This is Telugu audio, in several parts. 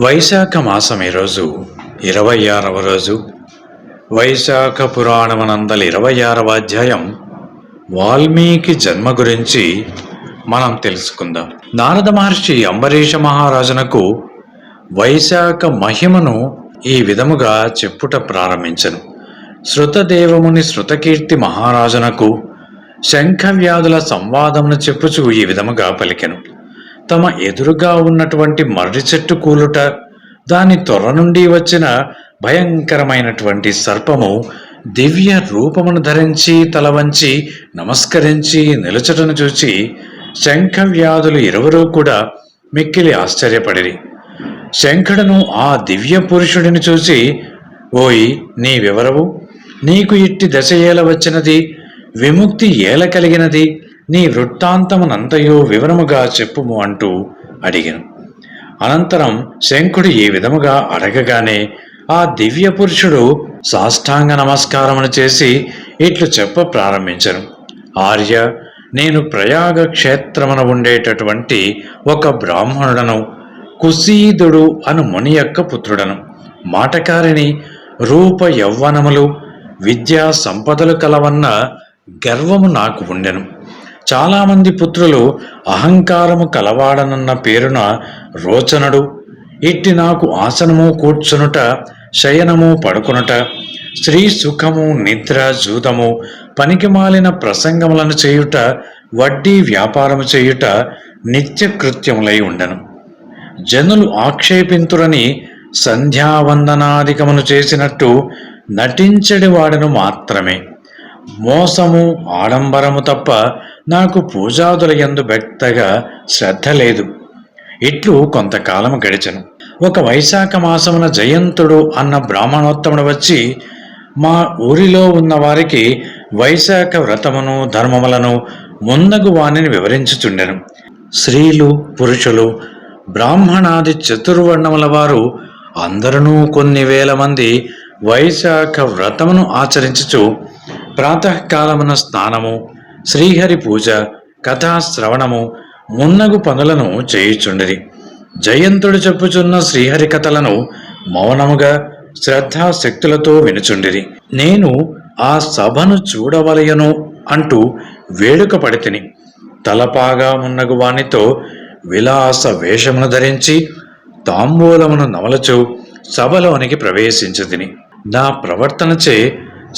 వైశాఖ మాసం ఈరోజు 26వ రోజు. వైశాఖ పురాణమనందలి 26వ అధ్యాయం వాల్మీకి జన్మ గురించి మనం తెలుసుకుందాం. నారద మహర్షి అంబరీష మహారాజునకు వైశాఖ మహిమను ఈ విధముగా చెప్పుట ప్రారంభించెను. శృతదేవముని శృతకీర్తి మహారాజునకు శంఖవ్యాధుల సంవాదమును చెప్పుచు ఈ విధముగా పలికెను. తమ ఎదురుగా ఉన్నటువంటి మర్రి చెట్టు కూలుట, దాని తొర్ర నుండి వచ్చిన భయంకరమైనటువంటి సర్పము దివ్య రూపమును ధరించి తల వంచి నమస్కరించి నిలుచటను చూచి శంఖవ్యాధులు ఇరువురూ కూడా మిక్కిలి ఆశ్చర్యపడిరి. శంఖుడును ఆ దివ్య పురుషుడిని చూసి, ఓయి నీవెవరవు? నీకు ఇట్టి దశ ఏల వచ్చినది? విముక్తి ఏల కలిగినది? నీ వృత్తాంతమునంతయో వివరముగా చెప్పుము అంటూ అడిగాను. అనంతరం శంఖుడు ఈ విధముగా అడగగానే ఆ దివ్య పురుషుడు సాష్టాంగ నమస్కారమును చేసి ఇట్లు చెప్ప ప్రారంభించను. ఆర్య, నేను ప్రయాగ క్షేత్రమున ఉండేటటువంటి ఒక బ్రాహ్మణుడను, కుశీదుడు అను ముని యొక్క పుత్రుడను. మాటకారిని, రూప యౌవనములు, విద్యా సంపదలు కలవన్న గర్వము నాకు ఉండెను. చాలామంది పుత్రులు అహంకారము కలవాడనన్న పేరున రోచనుడు. ఇట్టి నాకు ఆసనము కూర్చునుట, శయనము పడుకునుట, స్త్రీ సుఖము, నిద్ర, జూదము, పనికిమాలిన ప్రసంగములను చేయుట, వడ్డీ వ్యాపారము చేయుట నిత్యకృత్యములై ఉండెను. జనులు ఆక్షేపింతురని సంధ్యావందనాధికమును చేసినట్టు నటించడి వాడను మాత్రమే. మోసము, ఆడంబరము తప్ప నాకు పూజాదుల యందు బెత్తగా శ్రద్ధ లేదు. ఇట్లు కొంతకాలము గడిచెను. ఒక వైశాఖ మాసమున జయంతుడు అన్న బ్రాహ్మణోత్తముడు వచ్చి మా ఊరిలో ఉన్న వారికి వైశాఖ వ్రతమును ధర్మములను ముందగు వాణిని వివరించుచుండెను. స్త్రీలు, పురుషులు, బ్రాహ్మణాది చతుర్వర్ణముల వారు అందరూ కొన్ని వేల మంది వైశాఖ వ్రతమును ఆచరించుచు ప్రాతకాలమున స్నానము, శ్రీహరి పూజ, కథాశ్రవణము మున్నగు పనులను చేయుచుండిరి. జయంతుడు చెప్పుచున్న శ్రీహరి కథలను మౌనముగా శ్రద్ధాశక్తులతో వినుచుండిరి. నేను ఆ సభను చూడవలయను అంటూ వేడుక పడితిని. తలపాగా మున్నగు వానితో విలాస వేషమును ధరించి తాంబూలమును నమలచు సభలోనికి ప్రవేశించుతిని. నా ప్రవర్తనచే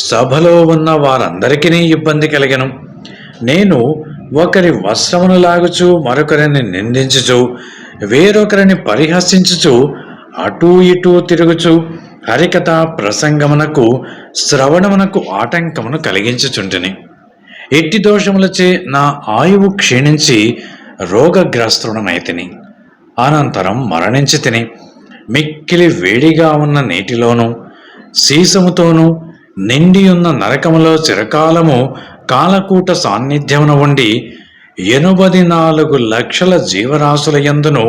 సభలో ఉన్న వారందరికీ ఇబ్బంది కలిగెను. నేను ఒకరి వస్త్రమును లాగుచు, మరొకరిని నిందించుచు, వేరొకరిని పరిహసించుచు, అటూ ఇటూ తిరుగుచు హరికథ ప్రసంగమునకు, శ్రవణమునకు ఆటంకమును కలిగించుచుంటిని. ఎట్టి దోషములచే నా ఆయువు క్షీణించి రోగగ్రస్తుడనైతిని. అనంతరం మరణించి తిని మిక్కిలి వేడిగా ఉన్న నీటిలోను సీసముతోనూ నిండియున్న నరకములో చిరకాలము కాలకూట సాన్నిధ్యమున ఉండి 84 లక్షల జీవరాశుల యందును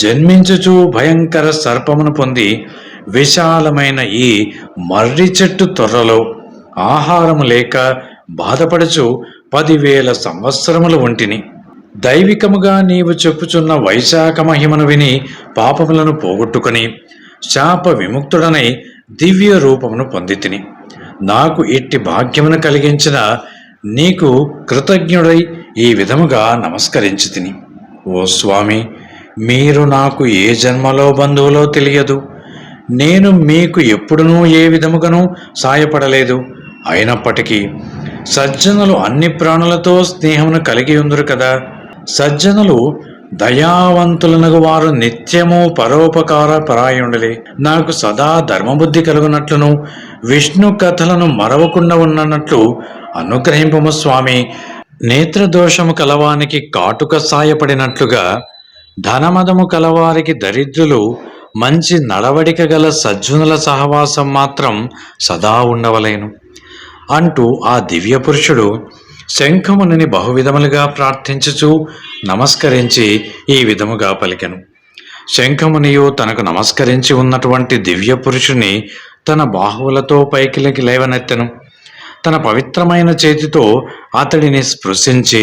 జన్మించుచు భయంకర సర్పమును పొంది విశాలమైన ఈ మర్రి చెట్టు తొర్రలో ఆహారము లేక బాధపడుచు 10,000 సంవత్సరములు ఉంటిని. దైవికముగా నీవు చెప్పుచున్న వైశాఖ మహిమను విని పాపములను పోగొట్టుకుని శాప విముక్తుడనై దివ్య రూపమును పొందితిని. నాకు ఇట్టి భాగ్యమును కలిగించిన నీకు కృతజ్ఞుడై ఈ విధముగా నమస్కరించి తిని. ఓ స్వామి, మీరు నాకు ఏ జన్మలో బంధువులో తెలియదు. నేను మీకు ఎప్పుడునూ ఏ విధముగానూ సాయపడలేదు. అయినప్పటికీ సజ్జనులు అన్ని ప్రాణులతో స్నేహమును కలిగి ఉందరు కదా. సజ్జనులు దయావంతులనగు వారు నిత్యము పరోపకార పరాయణులే. నాకు సదా ధర్మబుద్ధి కలుగునట్లును విష్ణు కథలను మరవకుండా ఉన్నట్లు అనుగ్రహింపము స్వామి. నేత్రదోషము కలవానికి కాటుక సాయపడినట్లుగా ధనమదము కలవారికి దరిద్రులు, మంచి నడవడిక గల సజ్జనుల సహవాసం మాత్రం సదా ఉండవలేను అంటూ ఆ దివ్య పురుషుడు శంఖమునిని బహువిధములుగా ప్రార్థించుచు నమస్కరించి ఈ విధముగా పలికెను. శంఖమునియు తనకు నమస్కరించి ఉన్నటువంటి దివ్య పురుషుని తన బాహువులతో పైకి లేవనెత్తెను. తన పవిత్రమైన చేతితో అతడిని స్పృశించి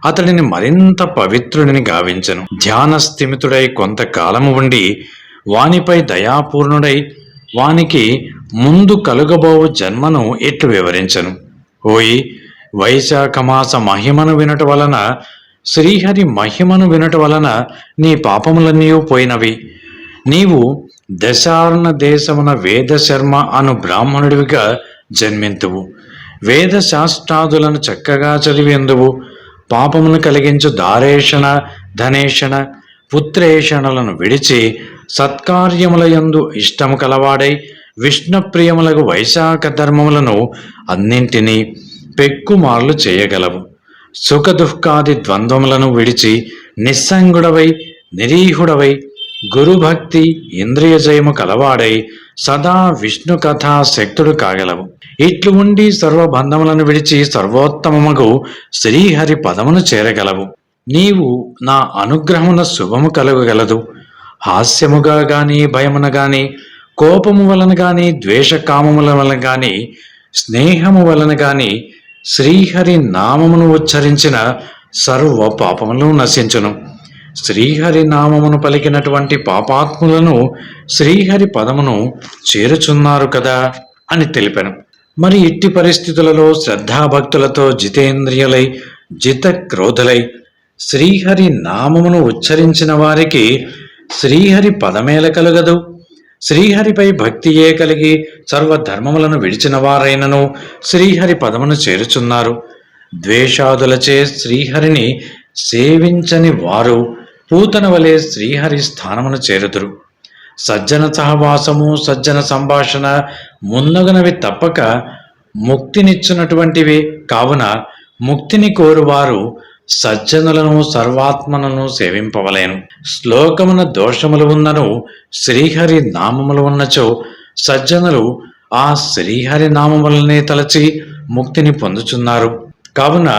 అతడిని మరింత పవిత్రుడిని గావించెను. ధ్యాన స్థిమితుడై కొంతకాలము ఉండి వానిపై దయాపూర్ణుడై వానికి ముందు కలుగబోవు జన్మను ఇట్లు వివరించను. ఓయి, వైశాఖ మాస మహిమను వినుట వలన, శ్రీహరి మహిమను వినుట వలన నీ పాపములన్నీ పోయినవి. నీవు దశార్ణ దేశమున వేదశర్మ అను బ్రాహ్మణుడివిగా జన్మింతువు. వేద శాస్త్రాదులను చక్కగా చదివేందువు. పాపమును కలిగించు దారేషణ, ధనేషణ, పుత్రేషణలను విడిచి సత్కార్యములయందు ఇష్టము కలవాడై విష్ణుప్రియములకు వైశాఖ ధర్మములను అన్నింటినీ పెక్కుమార్లు చేయగలవు. సుఖదుఃఖాది ద్వంద్వములను విడిచి నిస్సంగుడవై నిరీహుడవై గురుభక్తి ఇంద్రియ జయము కలవాడై సదా విష్ణు కథా శక్తుడు కాగలవు. ఇట్లు ఉండి సర్వబంధములను విడిచి సర్వోత్తమముగు శ్రీహరి పదమును చేరగలవు. నీవు నా అనుగ్రహమున శుభము కలుగగలదు. హాస్యముగా గాని, భయమున గాని, కోపము వలన గాని, ద్వేషకామముల వలన గాని, స్నేహము వలన గాని శ్రీహరి నామమును ఉచ్చరించిన సర్వ పాపములు నశించును. శ్రీహరి నామమును పలికినటువంటి పాపాత్ములను శ్రీహరి పదమును చేరుచున్నారు కదా అని తెలిపాను. మరి ఇట్టి పరిస్థితులలో శ్రద్ధాభక్తులతో జితేంద్రియులై జిత క్రోధులై శ్రీహరి నామమును ఉచ్చరించిన వారికి శ్రీహరి పదమేల కలుగదు. శ్రీహరిపై భక్తియే కలిగి సర్వధర్మములను విడిచిన వారైనను శ్రీహరి పదమును చేరుచున్నారు. ద్వేషాదులచే శ్రీహరిని సేవించని వారు పూతన వలె శ్రీహరి స్థానమును చేరుదురు. సజ్జన సహవాసము, సజ్జన సంభాషణ మున్నగునవి తప్పక ముక్తినిచ్చునటువంటివి కావున ముక్తిని కోరువారు సజ్జనులను సర్వాత్మలను సేవింపవలేను. శ్లోకమున దోషములు ఉన్నను శ్రీహరి నామములు ఉన్నచో సజ్జనులు ఆ శ్రీహరి నామములనే తలచి ముక్తిని పొందుచున్నారు. కావున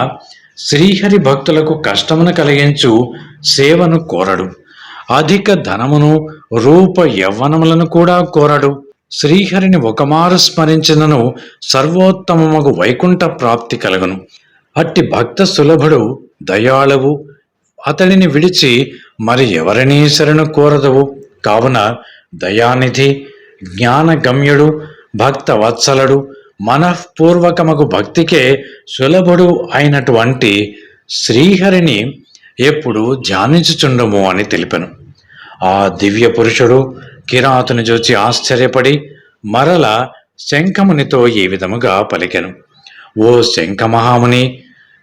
శ్రీహరి భక్తులకు కష్టమును కలిగించు సేవను కోరడు. అధిక ధనమును, రూప యవ్వనములను కూడా కోరడు. శ్రీహరిని ఒకమారు స్మరించినను సర్వోత్తమమగు వైకుంఠ ప్రాప్తి కలుగును. అట్టి భక్త సులభుడు దయాళువు. అతడిని విడిచి మరి ఎవరినీ శరణు కోరదవు. కావున దయానిధి, జ్ఞానగమ్యుడు, భక్త వత్సలుడు, మనఃపూర్వకమగు భక్తికే సులభుడు అయినటువంటి శ్రీహరిని ఎప్పుడు ధ్యానించుచుండము అని తెలిపెను. ఆ దివ్య పురుషుడు కిరాతుని చూచి ఆశ్చర్యపడి మరల శంఖమునితో ఈ విధముగా పలికెను. ఓ శంఖమహాముని,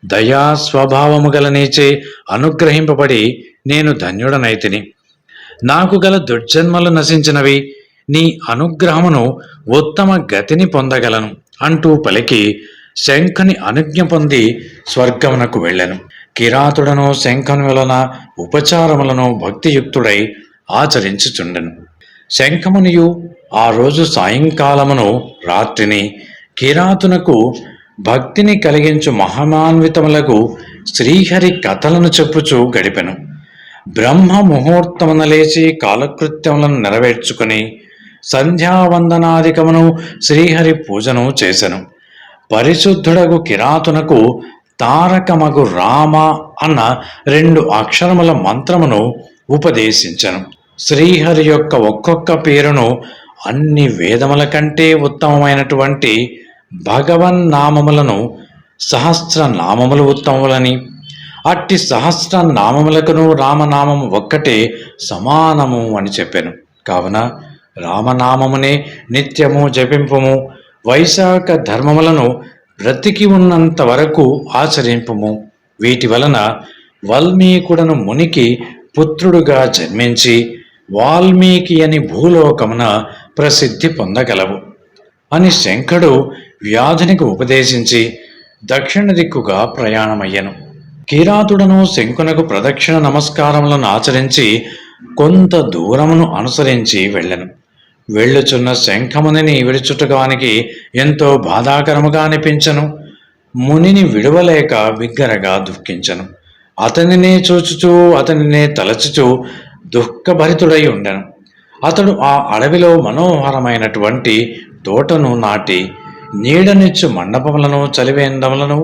దయా స్వభావము గల నీచే అనుగ్రహింపబడి నేను ధన్యుడనైతిని. నాకు గల దుర్జన్మలు నశించినవి. నీ అనుగ్రహమును ఉత్తమ గతిని పొందగలను అంటూ పలికి శంఖుని అనుజ్ఞ పొంది స్వర్గమునకు వెళ్ళెను. కిరాతుడను శంఖను వలన ఉపచారములను భక్తియుక్తుడై ఆచరించుచుండెను. శంఖమునియు ఆ రోజు సాయంకాలమును రాత్రిని కిరాతునకు భక్తిని కలిగించు మహమాన్వితములకు శ్రీహరి కథలను చెప్పుచూ గడిపెను. బ్రహ్మ ముహూర్తమున లేచి కాలకృత్యములను నెరవేర్చుకుని సంధ్యావందనాధికమును శ్రీహరి పూజను చేసెను. పరిశుద్ధుడగు కిరాతునకు తారకమగు రామ అన్న 2 అక్షరముల మంత్రమును ఉపదేశించెను. శ్రీహరి యొక్క ఒక్కొక్క పేరును అన్ని వేదముల కంటే ఉత్తమమైనటువంటి భగవన్నామములను సహస్రనామములు ఉత్తమములని, అట్టి సహస్రనామములకును రామనామము ఒక్కటే సమానము అని చెప్పాను. కావున రామనామమునే నిత్యము జపింపుము. వైశాఖ ధర్మములను బ్రతికి ఉన్నంత వరకు ఆచరింపుము. వీటి వలన వాల్మీకుడను మునికి పుత్రుడుగా జన్మించి వాల్మీకి అని భూలోకమున ప్రసిద్ధి పొందగలవు అని శంఖుడు వ్యాధునికి ఉపదేశించి దక్షిణ దిక్కుగా ప్రయాణమయ్యను. కిరాతుడను శంఖునకు ప్రదక్షిణ నమస్కారములను ఆచరించి కొంత దూరమును అనుసరించి వెళ్ళెను. వెళ్ళుచున్న శంఖమునిని విడుచుటగానికి ఎంతో బాధాకరముగా అనిపించను. మునిని విడువలేక బిగ్గరగా దుఃఖించను. అతనినే చూచుచూ అతనినే తలచుచూ దుఃఖభరితుడై ఉండెను. అతడు ఆ అడవిలో మనోహరమైనటువంటి తోటను నాటి నీడనిచ్చు మండపములను చలివేందములను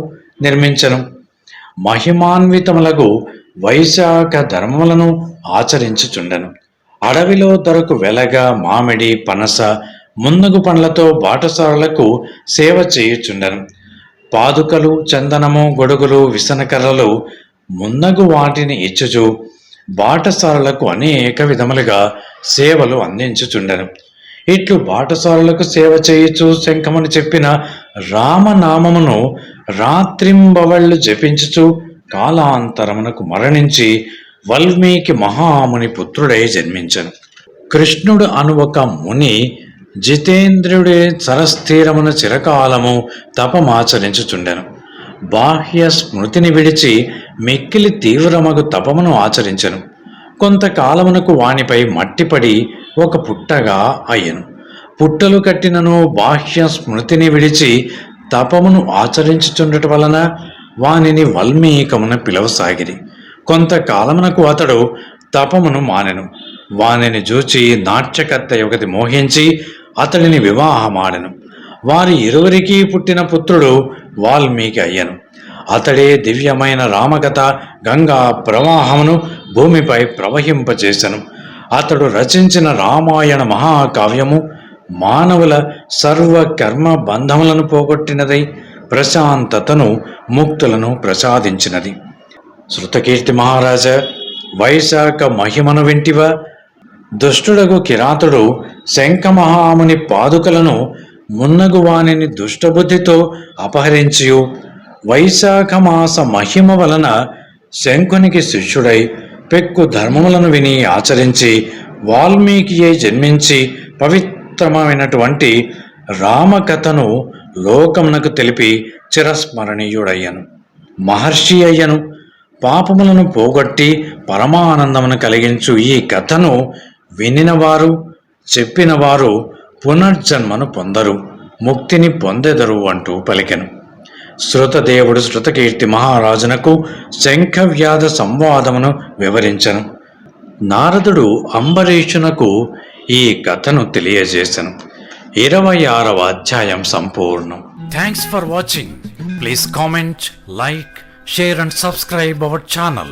నిర్మించెను. మహిమాన్వితములకు వైశాఖ ధర్మములను ఆచరించుచుండెను. అడవిలో దొరకు వెలగ, మామిడి, పనస, మున్నగు పండ్లతో బాటసారులకు సేవ చేయుచుండెను. పాదుకలు, చందనము, గొడుగులు, విసనకర్రలు మున్నగు వాటిని ఇచ్చుచు బాటసారులకు అనేక విధములుగా సేవలు అందించుచుండెను. ఇట్లు బాటసారులకు సేవ చేయుచు శంఖమును చెప్పిన రామనామమును రాత్రింబవళ్ళు జపించుచు కాలాంతరమునకు మరణించి వాల్మీకి మహాముని పుత్రుడై జన్మించెను. కృష్ణుడు అను ఒక ముని జితేంద్రుడే సరస్థీరమున చిరకాలము తపమాచరించుచుండెను. బాహ్య స్మృతిని విడిచి మిక్కిలి తీవ్రమగు తపమును ఆచరించెను. కొంతకాలమునకు వానిపై మట్టిపడి ఒక పుట్టగా అయ్యెను. పుట్టలు కట్టినను బాహ్య స్మృతిని విడిచి తపమును ఆచరించుచుండట వలన వానిని వాల్మీకమున పిలవసాగిరి. కొంతకాలమునకు అతడు తపమును మానెను. వానిని చూచి నాట్యకర్త ఒకటి మోహించి అతడిని వివాహమాడెను. వారి ఇరువురికి పుట్టిన పుత్రుడు వాల్మీకి అయ్యను. అతడే దివ్యమైన రామకథ గంగా ప్రవాహమును భూమిపై ప్రవహింపచేసెను. అతడు రచించిన రామాయణ మహాకావ్యము మానవుల సర్వ కర్మ బంధములను పోగొట్టినదై ప్రశాంతతను, ముక్తులను ప్రసాదించినది. శృతకీర్తి మహారాజా, వైశాఖ మహిమను వింటివా? దుష్టుడగు కిరాతుడు శంఖమహాముని పాదుకలను మున్నగు వానిని దుష్టబుద్ధితో అపహరించియు వైశాఖ మాస మహిమ వలన శంఖునికి శిష్యుడై పెక్కు ధర్మములను విని ఆచరించి వాల్మీకియే జన్మించి పవిత్రమైనటువంటి రామకథను లోకమునకు తెలిపి చిరస్మరణీయుడయ్యను. మహర్షి అయ్యను. పాపములను పోగొట్టి పరమానందమును కలిగించు ఈ కథను వినినవారు, చెప్పినవారు పునర్జన్మను పొందరు, ముక్తిని పొందెదరు అంటూ పలికెను. శృతదేవుడు శృతకీర్తి మహారాజునకు శంఖవ్యాధ సంవాదమును వివరించెను. నారదుడు అంబరీషునకు ఈ కథను తెలియజేసెను. 26వ అధ్యాయం సంపూర్ణం. Thanks for watching. Please comment, like, share and subscribe our channel.